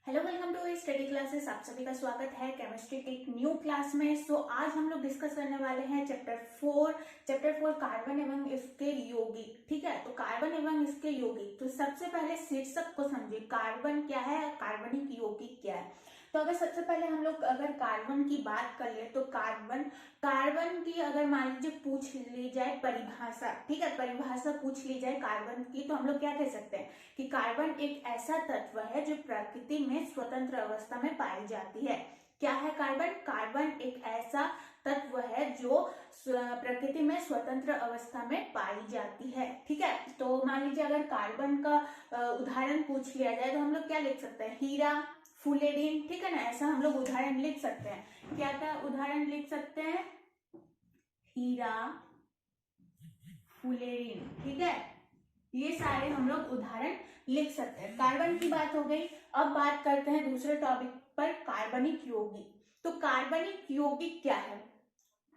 Hello, welcome to study classes. आप सभी का स्वागत है केमिस्ट्री के एक न्यू क्लास में। आज हम लोग डिस्कस करने वाले हैं चैप्टर 4 कार्बन एवं इसके यौगिक। ठीक है, तो कार्बन एवं इसके यौगिक। तो सबसे पहले शीर्षक को समझिए, कार्बन क्या है, कार्बनिक यौगिक क्या है। तो अगर सबसे पहले हम लोग अगर कार्बन की बात कर ले तो कार्बन की अगर मान लीजिए पूछ ली जाए परिभाषा, ठीक है, परिभाषा पूछ ली जाए कार्बन की, तो हम लोग क्या कह सकते हैं कि कार्बन एक ऐसा तत्व है जो प्रकृति में स्वतंत्र अवस्था में पाई जाती है। क्या है कार्बन? कार्बन एक ऐसा तत्व है जो प्रकृति में स्वतंत्र अवस्था में पाई जाती है। ठीक है, तो मान लीजिए अगर कार्बन का उदाहरण पूछ लिया जाए तो हम लोग क्या लिख सकते हैं? हीरा, फुलेरिन। ठीक है ना, ऐसा हम लोग उदाहरण लिख सकते हैं। क्या क्या उदाहरण लिख सकते हैं? हीरा, फुलेरिन। ठीक है, ये सारे हम लोग उदाहरण लिख सकते हैं। कार्बन की बात हो गई। अब बात करते हैं दूसरे टॉपिक पर, कार्बनिक यौगिक। तो कार्बनिक यौगिक क्या है,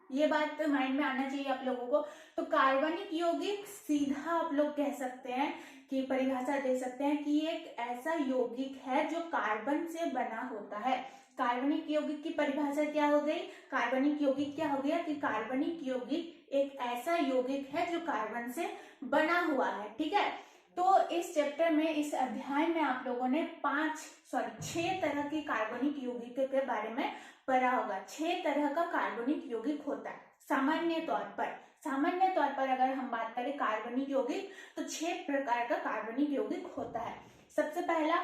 ये बात माइंड में आना चाहिए आप लोगों को। तो कार्बनिक यौगिक सीधा आप लोग कह सकते हैं कि परिभाषा दे सकते हैं कि एक ऐसा यौगिक है जो कार्बन से बना होता है। कार्बनिक यौगिक की परिभाषा क्या हो गई? कार्बनिक यौगिक क्या हो गया कि कार्बनिक यौगिक एक ऐसा यौगिक है जो कार्बन से बना हुआ है। ठीक है, तो इस चैप्टर में, इस अध्याय में आप लोगों ने 6 तरह की कार्बनिक यौगिक के बारे में पढ़ा होगा। 6 तरह का कार्बनिक यौगिक होता है सामान्य तौर पर अगर हम बात करें कार्बनिक यौगिक, तो 6 प्रकार का कार्बनिक यौगिक होता है। सबसे पहला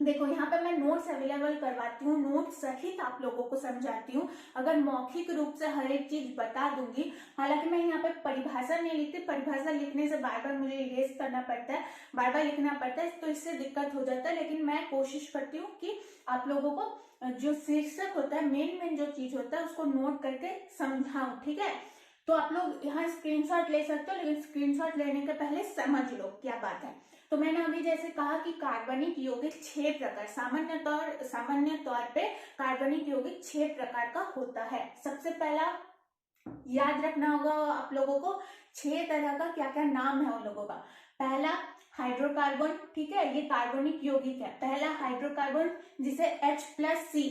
देखो, यहाँ पे मैं नोट्स अवेलेबल करवाती हूँ, नोट्स सहित आप लोगों को समझाती हूँ। अगर मौखिक रूप से हर एक चीज बता दूंगी, हालांकि मैं यहाँ पे परिभाषा नहीं लिखती, परिभाषा लिखने से बार बार मुझे इरेज करना पड़ता है, बार बार लिखना पड़ता है, तो इससे दिक्कत हो जाता है। लेकिन मैं कोशिश करती हूँ कि आप लोगों को जो शीर्षक होता है, मेन जो चीज होता है, उसको नोट करके समझाऊं। ठीक है, तो आप लोग यहाँ स्क्रीनशॉट ले सकते हो, लेकिन स्क्रीनशॉट लेने के पहले समझ लो क्या बात है। तो मैंने अभी जैसे कहा कि कार्बनिक यौगिक 6 प्रकार, सामान्य तौर पे कार्बनिक यौगिक 6 प्रकार का होता है। सबसे पहला याद रखना होगा आप लोगों को, 6 तरह का क्या क्या नाम है उन लोगों का। पहला हाइड्रोकार्बन। ठीक है, ये कार्बनिक यौगिक है। पहला हाइड्रोकार्बन, जिसे H+C,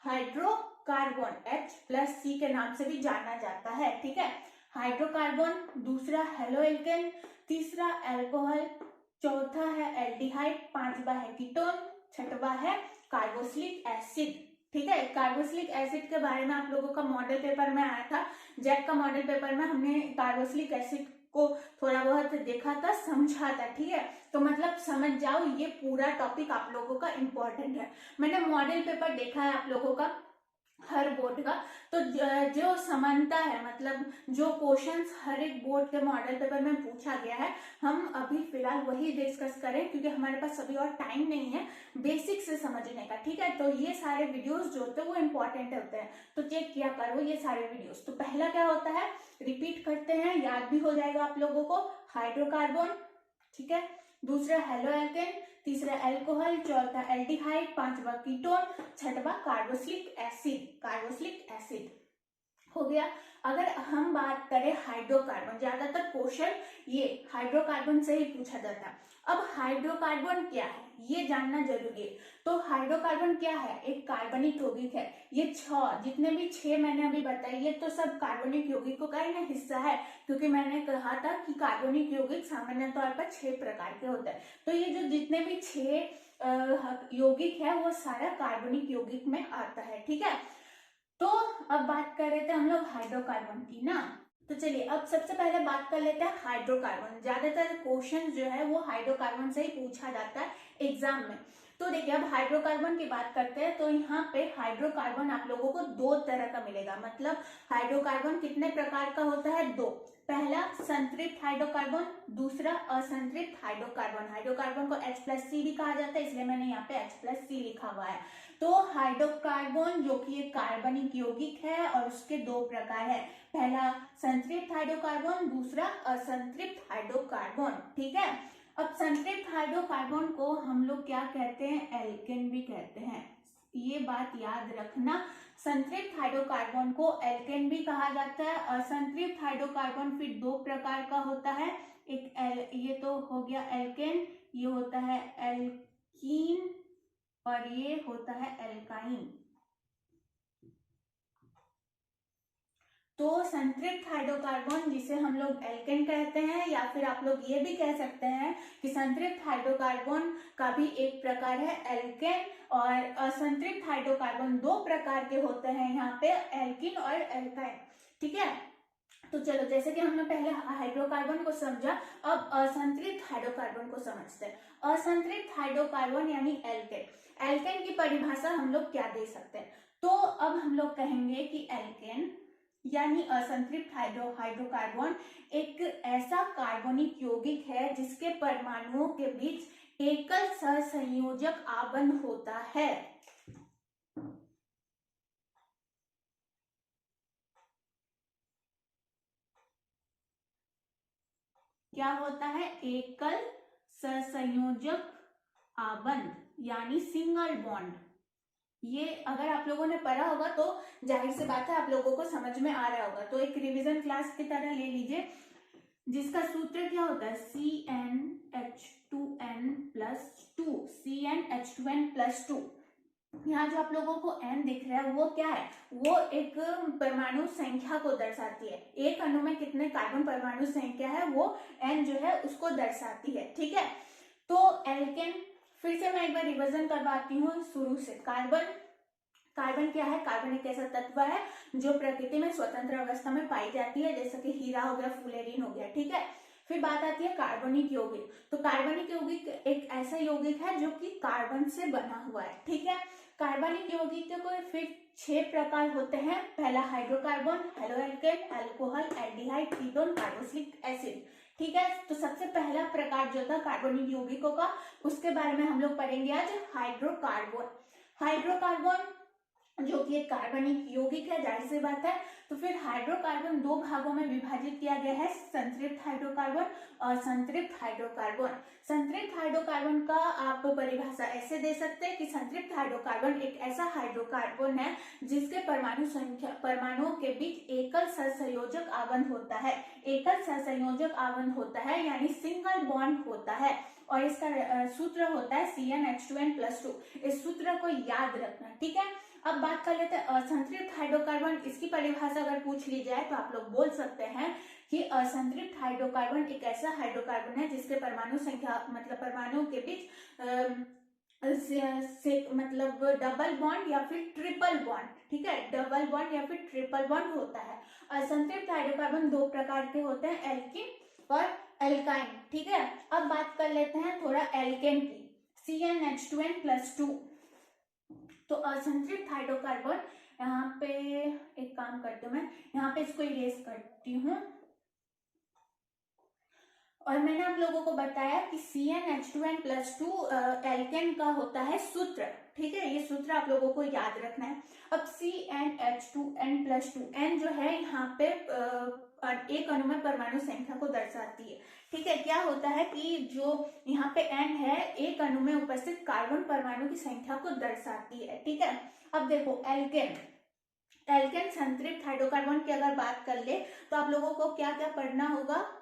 हाइड्रोकार्बन H+C के नाम से भी जाना जाता है। ठीक है, हाइड्रोकार्बन। दूसरा हेलोएल्केन, तीसरा अल्कोहल, चौथा है एल्डिहाइड, पांचवा है कीटोन, छठवा है कार्बोक्सिलिक एसिड। ठीक है, कार्बोक्सिलिक एसिड के बारे में आप लोगों का मॉडल पेपर में आया था, जैक का मॉडल पेपर में हमने कार्बोक्सिलिक एसिड को थोड़ा बहुत देखा था, समझा था। ठीक है, तो मतलब समझ जाओ, ये पूरा टॉपिक आप लोगों का इम्पोर्टेंट है। मैंने मॉडल पेपर देखा है आप लोगों का हर बोर्ड का, तो जो समानता है, मतलब जो क्वेश्चंस हर एक बोर्ड के मॉडल पेपर में पूछा गया है, हम अभी फिलहाल वही डिस्कस करें, क्योंकि हमारे पास अभी और टाइम नहीं है बेसिक से समझने का। ठीक है, तो ये सारे वीडियोस जो होते हैं वो इम्पोर्टेंट होते हैं, तो चेक किया करो ये सारे वीडियोस। तो पहला क्या होता है, रिपीट करते हैं, याद भी हो जाएगा आप लोगों को। हाइड्रोकार्बन, ठीक है, दूसरा हेलोएल्केन, तीसरा अल्कोहल, चौथा एल्डिहाइड, पांचवा कीटोन, छठवा कार्बोक्सिलिक एसिड हो गया। अगर हम बात करें हाइड्रोकार्बन, ज्यादातर क्वेश्चन ये हाइड्रोकार्बन से ही पूछा जाता है। अब हाइड्रोकार्बन क्या है ये जानना जरूरी है। तो हाइड्रोकार्बन क्या है? एक कार्बनिक यौगिक है। ये 6 जितने भी 6 मैंने अभी बताई, ये तो सब कार्बनिक यौगिकों का ही ना हिस्सा है, क्योंकि मैंने कहा था कि कार्बनिक यौगिक सामान्य तौर पर 6 प्रकार के होते हैं। तो ये जो जितने भी 6 यौगिक है, वो सारा कार्बनिक यौगिक में आता है। ठीक है, तो अब बात कर रहे थे हम लोग हाइड्रोकार्बन की ना, तो चलिए अब सबसे पहले बात कर लेते हैं हाइड्रोकार्बन। ज्यादातर क्वेश्चन जो है वो हाइड्रोकार्बन से ही पूछा जाता है एग्जाम में। तो देखिए, अब हाइड्रोकार्बन की बात करते हैं, तो यहाँ पे हाइड्रोकार्बन आप लोगों को 2 तरह का मिलेगा। मतलब हाइड्रोकार्बन कितने प्रकार का होता है? 2। पहला संतृप्त हाइड्रोकार्बन, दूसरा असंतृप्त हाइड्रोकार्बन। हाइड्रोकार्बन को H+C भी कहा जाता है, इसलिए मैंने यहाँ पे H+C लिखा हुआ है। तो हाइड्रोकार्बन जो कि एक कार्बनिक यौगिक है, और उसके 2 प्रकार है। पहला संतृप्त हाइड्रोकार्बन, दूसरा असंतृप्त हाइड्रोकार्बन। ठीक है, अब संतृप्त हाइड्रोकार्बन को हम लोग क्या कहते हैं? एल्केन भी कहते हैं, ये बात याद रखना। संतृप्त हाइड्रोकार्बन को एल्केन भी कहा जाता है। असंतृप्त हाइड्रोकार्बन फिर 2 प्रकार का होता है। एक ये तो हो गया एल्केन, ये होता है एल्कीन, और ये होता है एल्काइन। तो संतृप्त हाइड्रोकार्बन जिसे हम लोग एल्केन कहते हैं, या फिर आप लोग ये भी कह सकते हैं कि संतृप्त हाइड्रोकार्बन का भी एक प्रकार है एल्केन, और असंतृप्त हाइड्रोकार्बन दो प्रकार के होते हैं यहाँ पे, एल्किन और एल्काइन। ठीक है, तो चलो जैसे कि हमने पहले हाइड्रोकार्बन को समझा, अब असंतृप्त हाइड्रोकार्बन को समझते हैं। असंतृप्त हाइड्रोकार्बन यानी एल्केन। एल्केन की परिभाषा हम लोग क्या दे सकते हैं? तो अब हम लोग कहेंगे कि एल्केन यानी असंतृप्त हाइड्रोकार्बन एक ऐसा कार्बनिक यौगिक है जिसके परमाणुओं के बीच एकल सहसंयोजक आबंध होता है। क्या होता है? एकल सहसंयोजक आबंध यानी सिंगल बॉन्ड। ये अगर आप लोगों ने पढ़ा होगा तो जाहिर सी बात है आप लोगों को समझ में आ रहा होगा, तो एक रिवीजन क्लास की तरह ले लीजिए, जिसका सूत्र क्या होता है? CnH2n+2, CnH2n+2। यहाँ जो आप लोगों को n दिख रहा है वो क्या है? वो एक परमाणु संख्या को दर्शाती है। एक अणु में कितने कार्बन परमाणु संख्या है वो n जो है उसको दर्शाती है। ठीक है, तो एल्केन, फिर से मैं एक बार रिवीजन करवाती हूँ शुरू से। कार्बन क्या है? कार्बन एक ऐसा तत्व है जो प्रकृति में स्वतंत्र अवस्था में पाई जाती है, जैसे कि हीरा हो गया, फुलेरिन हो गया। ठीक है, फिर बात आती है कार्बनिक यौगिक। तो कार्बनिक यौगिक एक ऐसा यौगिक है जो कि कार्बन से बना हुआ है। ठीक है, कार्बनिक यौगिक को फिर 6 प्रकार होते हैं। पहला hydrocarbon, haloalkane, alcohol, aldehyde, ketone, carboxylic acid. ठीक है, तो सबसे पहला प्रकार जो था कार्बनिक यौगिकों का, उसके बारे में हम लोग पढ़ेंगे आज, हाइड्रोकार्बन। हाइड्रोकार्बन जो कि एक कार्बनिक यौगिक है, जाहिर सी बात है। तो फिर हाइड्रोकार्बन दो भागों में विभाजित किया गया है, संतृप्त हाइड्रोकार्बन और संतृप्त हाइड्रोकार्बन। संतृप्त हाइड्रोकार्बन का आप परिभाषा ऐसे दे सकते हैं कि संतृप्त हाइड्रोकार्बन एक ऐसा हाइड्रोकार्बन है जिसके परमाणुओं के बीच एकल सहसंयोजक आबंध होता है। एकल सहसंयोजक आबंध होता है यानी सिंगल बॉन्ड होता है, और इसका सूत्र होता है CnH2n+2। इस सूत्र को याद रखना। ठीक है, अब बात कर लेते हैं असंतृप्त हाइड्रोकार्बन। इसकी परिभाषा अगर पूछ ली जाए तो आप लोग बोल सकते हैं कि असंतृप्त हाइड्रोकार्बन एक ऐसा हाइड्रोकार्बन है जिसके परमाणु संख्या मतलब परमाणुओं के बीच मतलब डबल बॉन्ड या फिर ट्रिपल बॉन्ड। ठीक है, डबल बॉन्ड या फिर ट्रिपल बॉन्ड होता है। असंतृप्त हाइड्रोकार्बन दो प्रकार के होते हैं, एल्किन और एल्काइन। ठीक है, अब बात कर लेते हैं थोड़ा एल्केन की, CnH2n+2। तो असंतृप्त हाइड्रोकार्बन, यहाँ पे एक काम करती हूँ, मैं यहाँ पे इसको इरेज करती हूँ। और मैंने आप लोगों को बताया कि CnH2n+2 एल्केन का होता है सूत्र। ठीक है, ये सूत्र आप लोगों को याद रखना है। अब CnH2n+2, n जो है यहाँ पे एक अणु में परमाणु संख्या को दर्शाती है। ठीक है, क्या होता है कि जो यहाँ पे n है एक अणु में उपस्थित कार्बन परमाणु की संख्या को दर्शाती है। ठीक है, अब देखो एल्केन संतृप्त हाइड्रोकार्बन की अगर बात कर ले तो आप लोगों को क्या क्या पढ़ना होगा?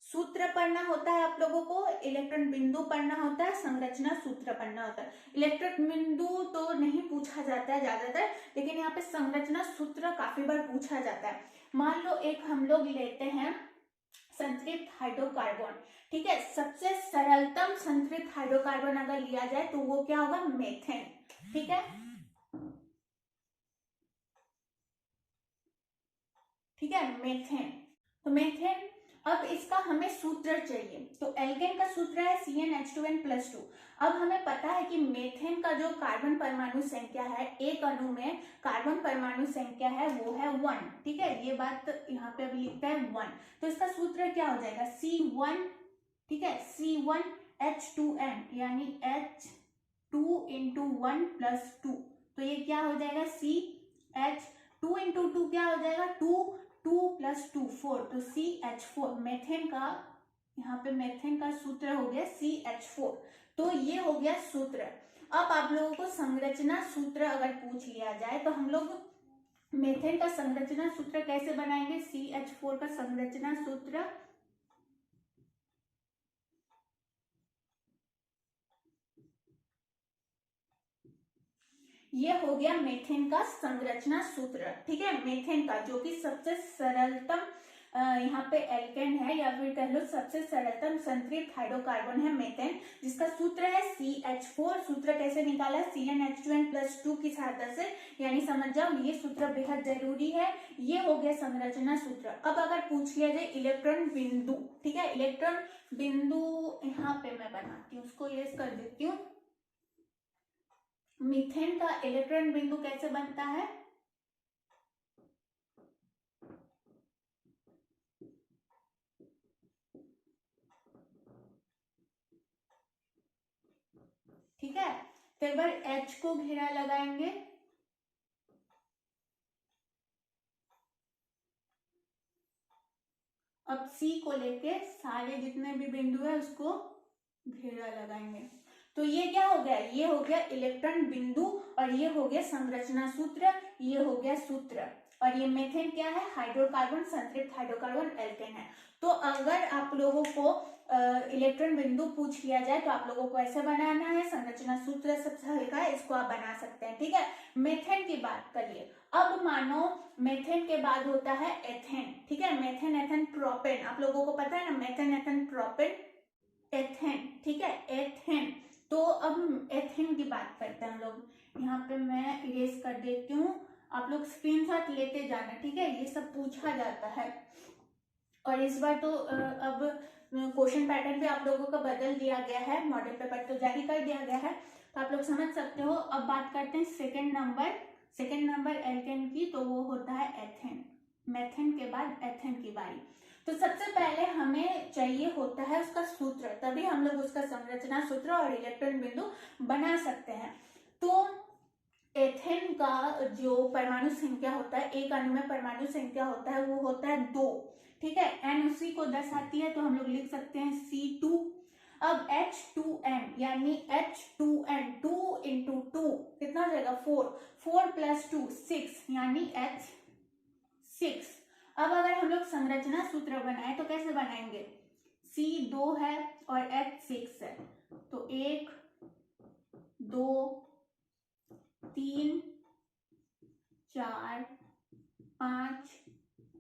सूत्र पढ़ना होता है आप लोगों को, इलेक्ट्रॉन बिंदु पढ़ना होता है, संरचना सूत्र पढ़ना होता है। इलेक्ट्रॉन बिंदु तो नहीं पूछा जाता है ज्यादातर, लेकिन यहाँ पे संरचना सूत्र काफी बार पूछा जाता है। मान लो एक हम लोग लेते हैं संतृप्त हाइड्रोकार्बन। ठीक है, सबसे सरलतम संतृप्त हाइड्रोकार्बन अगर लिया जाए तो वो क्या होगा? मेथेन। ठीक है, मेथेन। तो मेथेन, अब इसका हमें सूत्र चाहिए। तो एल्केन का सूत्र है CnH2n+2। अब हमें पता है कि मेथेन का जो कार्बन परमाणु संख्या है, एक अणु में कार्बन परमाणु संख्या है वो है 1। ठीक है, ये बात यहाँ पे अभी लिखता है 1। तो इसका सूत्र क्या हो जाएगा? C1, ठीक है, C1H2n यानी H2 × 1+2। तो ये क्या हो जाएगा? CH2 × 2 क्या हो जाएगा? 2 + 2 4, तो CH4। मेथेन का यहाँ पे मेथेन का सूत्र हो गया CH4। तो ये हो गया सूत्र। अब आप लोगों को संरचना सूत्र अगर पूछ लिया जाए तो हम लोग मेथेन का संरचना सूत्र कैसे बनाएंगे? CH4 का संरचना सूत्र ये हो गया मेथेन का संरचना सूत्र। ठीक है, मेथेन का जो कि सबसे सरलतम यहाँ पे एल्केन है, या फिर कह लो सबसे सरलतम संतृप्त हाइड्रोकार्बन है मेथेन, जिसका सूत्र है CH4। सूत्र कैसे निकाला? CnH2n+2 की सहायता से, यानी समझ जाओ ये सूत्र बेहद जरूरी है। ये हो गया संरचना सूत्र। अब अगर पूछ लिया जाए इलेक्ट्रॉन बिंदु, ठीक है, इलेक्ट्रॉन बिंदु यहाँ पे मैं बनाती हूँ, उसको इरेज कर देती हूँ। मीथेन का इलेक्ट्रॉन बिंदु कैसे बनता है? ठीक है, तो एक बार H को घेरा लगाएंगे, अब C को लेके सारे जितने भी बिंदु है उसको घेरा लगाएंगे। तो ये क्या हो गया? ये हो गया इलेक्ट्रॉन बिंदु, और ये हो गया संरचना सूत्र, ये हो गया सूत्र। और ये मेथेन क्या है? हाइड्रोकार्बन, संतृप्त हाइड्रोकार्बन एल्केन है। तो अगर आप लोगों को इलेक्ट्रॉन बिंदु पूछ लिया जाए तो आप लोगों को ऐसे बनाना है। संरचना सूत्र सबसे हल्का है, इसको आप बना सकते हैं। ठीक है, मेथेन की बात करिए। अब मानो मेथेन के बाद होता है एथेन। ठीक है, मेथेन, एथेन, प्रोपेन, आप लोगों को पता है ना, मेथेन, एथेन, प्रोपेन, एथेन। ठीक है, एथेन। तो अब एथेन की बात करते हैं हम लोग। यहाँ पे मैं इरेज कर देती हूँ, आप लोग स्क्रीनशॉट लेते जाना। ठीक है, ये सब पूछा जाता है, और इस बार तो अब क्वेश्चन पैटर्न भी आप लोगों का बदल दिया गया है, मॉडल पेपर तो जारी कर दिया गया है, तो आप लोग समझ सकते हो। अब बात करते हैं सेकेंड नंबर एल्केन की, तो वो होता है एथेन। मेथेन के बाद एथेन की बारी। तो सबसे पहले हमें चाहिए होता है उसका सूत्र, तभी हम लोग उसका संरचना सूत्र और इलेक्ट्रॉन बिंदु बना सकते हैं। तो एथेन का जो परमाणु संख्या होता है, एक अणु में परमाणु संख्या होता है, वो होता है 2। ठीक है, N उसी को दर्शाती है, तो हम लोग लिख सकते हैं C2। अब H2N यानी H2N, 2 इंटू 2 कितना हो जाएगा? 4, 4 प्लस 2 6, यानी H6। अब अगर हम लोग संरचना सूत्र बनाए तो कैसे बनाएंगे? C2 है और H6 है, तो 1 2 3 4 5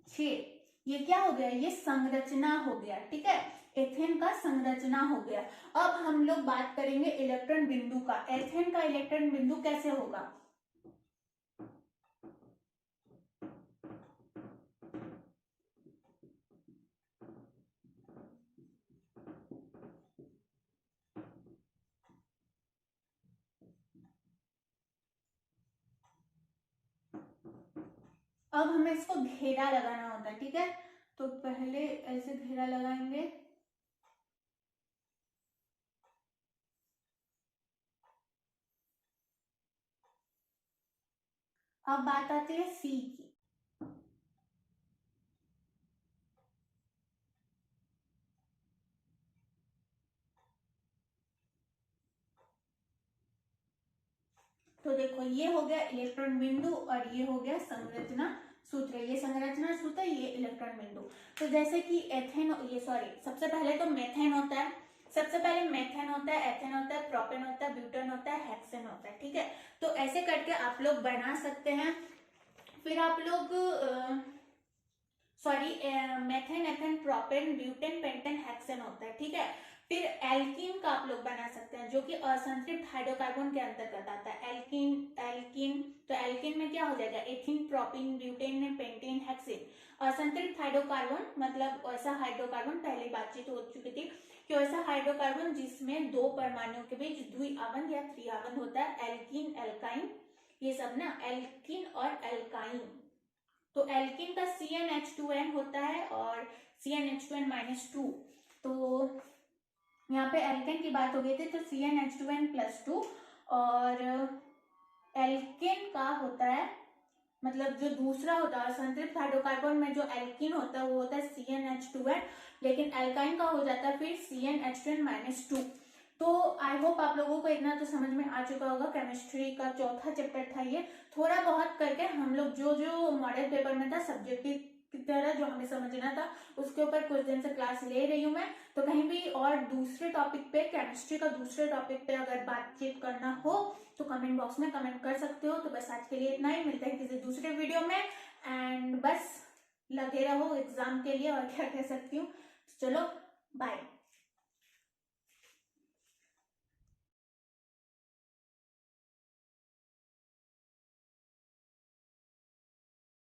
6, ये क्या हो गया? ये संरचना हो गया। ठीक है, एथेन का संरचना हो गया। अब हम लोग बात करेंगे इलेक्ट्रॉन बिंदु का। एथेन का इलेक्ट्रॉन बिंदु कैसे होगा? अब हमें इसको घेरा लगाना होता है। ठीक है, तो पहले ऐसे घेरा लगाएंगे, अब बात आती है सी की। तो देखो, ये हो गया इलेक्ट्रॉन बिंदु और ये हो गया संरचना सूत्र। ये संरचना सूत्र, ये इलेक्ट्रॉन बिंदु। तो जैसे कि एथेन, ये सॉरी, सबसे पहले तो मेथेन होता है, सबसे पहले मेथेन होता है, एथेन होता है, प्रोपेन होता है, ब्यूटेन होता है, हेक्सेन होता है। ठीक है, तो ऐसे करके आप लोग बना सकते हैं। फिर आप लोग sorry, methane, ethane, propane, butane, pentane, hexane होता है। ठीक है, फिर एल्कीन का आप लोग बना सकते हैं, जो कि असंतृप्त हाइड्रोकार्बन के अंतर्गत आता है। एल्कीन तो एल्कीन में क्या हो जाएगा? Ethene, propene, butane, pentane, hexane. असंतृप्त हाइड्रोकार्बन मतलब ऐसा हाइड्रोकार्बन, पहले बातचीत हो चुकी थी कि ऐसा हाइड्रोकार्बन जिसमें दो परमाणुओं के बीच द्विआबंध या त्रिआबंध होता है। एल्कीन, एल्काइन, ये सब ना, एल्कीन और एल्काइन। तो एल्कीन का CnH2n होता है और CnH2n-2। तो यहाँ पे एल्केन की बात हो गई थी, तो CnH2n+2, और एल्केन का होता है, मतलब जो दूसरा होता है संतृप्त हाइड्रोकार्बन में जो एल्कीन होता है वो होता है CnH2n, लेकिन एल्काइन का हो जाता है फिर CnH2n-2। तो आई होप आप लोगों को इतना तो समझ में आ चुका होगा। केमिस्ट्री का चौथा चैप्टर था ये। थोड़ा बहुत करके हम लोग जो जो मॉडल पेपर में था सब्जेक्टिव की तरह जो हमें समझना था उसके ऊपर कुछ दिन से क्लास ले रही हूँ मैं। तो कहीं भी और दूसरे टॉपिक पे, केमिस्ट्री का दूसरे टॉपिक पे अगर बातचीत करना हो तो कमेंट बॉक्स में कमेंट कर सकते हो। तो बस आज के लिए इतना ही, मिलते हैं किसी दूसरे वीडियो में। एंड बस लगे रहो एग्जाम के लिए, और क्या कह सकती हूँ। चलो